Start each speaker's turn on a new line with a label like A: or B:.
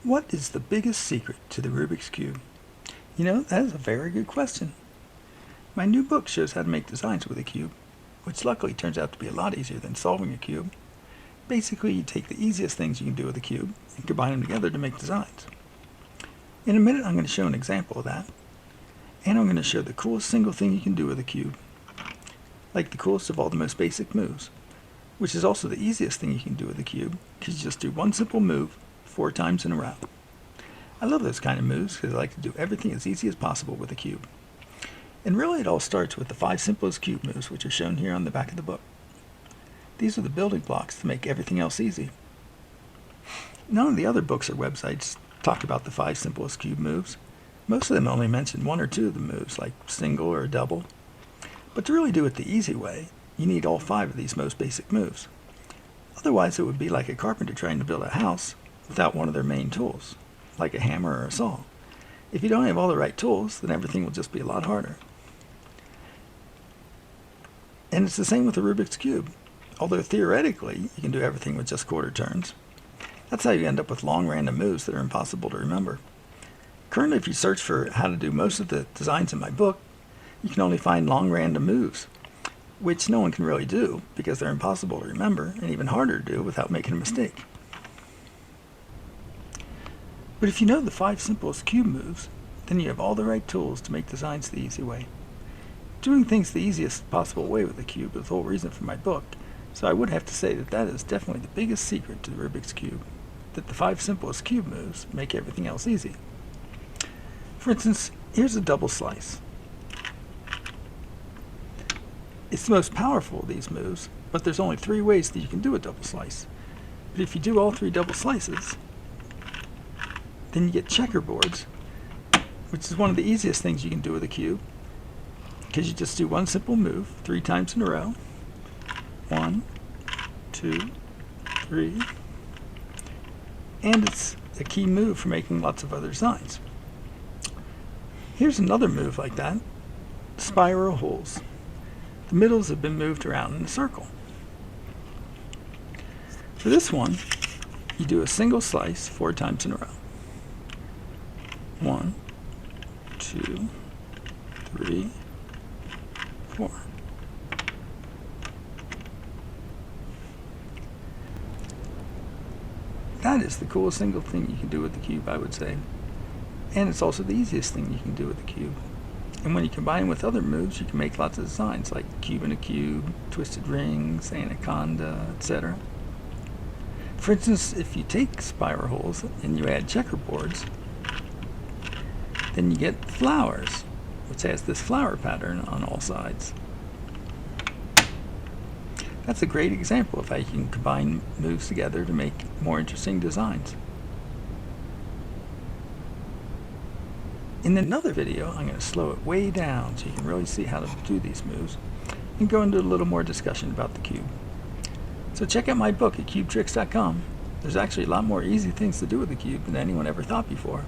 A: What is the biggest secret to the Rubik's Cube? You know, that is a very good question. My new book shows how to make designs with a cube, which luckily turns out to be a lot easier than solving a cube. Basically, you take the easiest things you can do with a cube and combine them together to make designs. In a minute, I'm going to show an example of that, and I'm going to show the coolest single thing you can do with a cube, like the coolest of all the most basic moves, which is also the easiest thing you can do with a cube, because you just do one simple move 4 times in a row. I love those kind of moves because I like to do everything as easy as possible with a cube. And really it all starts with the 5 simplest cube moves, which are shown here on the back of the book. These are the building blocks to make everything else easy. None of the other books or websites talk about the 5 simplest cube moves. Most of them only mention 1 or 2 of the moves, like single or double. But to really do it the easy way, you need all 5 of these most basic moves. Otherwise it would be like a carpenter trying to build a house without one of their main tools, like a hammer or a saw. If you don't have all the right tools, then everything will just be a lot harder. And it's the same with the Rubik's Cube. Although theoretically, you can do everything with just quarter turns. That's how you end up with long random moves that are impossible to remember. Currently, if you search for how to do most of the designs in my book, you can only find long random moves, which no one can really do because they're impossible to remember and even harder to do without making a mistake. But if you know the 5 simplest cube moves, then you have all the right tools to make designs the easy way. Doing things the easiest possible way with a cube is the whole reason for my book, so I would have to say that that is definitely the biggest secret to the Rubik's Cube, that the 5 simplest cube moves make everything else easy. For instance, here's a double slice. It's the most powerful of these moves, but there's only 3 ways that you can do a double slice. But if you do all 3 double slices, then you get checkerboards, which is one of the easiest things you can do with a cube, because you just do one simple move 3 times in a row. 1, 2, 3. And it's a key move for making lots of other designs. Here's another move like that, spiral holes. The middles have been moved around in a circle. For this one, you do a single slice 4 times in a row. 1, 2, 3, 4. That is the coolest single thing you can do with the cube, I would say. And it's also the easiest thing you can do with the cube. And when you combine with other moves, you can make lots of designs like cube in a cube, twisted rings, anaconda, etc. For instance, if you take spiral holes and you add checkerboards, then you get flowers, which has this flower pattern on all sides. That's a great example of how you can combine moves together to make more interesting designs. In another video, I'm going to slow it way down so you can really see how to do these moves and go into a little more discussion about the cube. So check out my book at cubetricks.com. There's actually a lot more easy things to do with the cube than anyone ever thought before.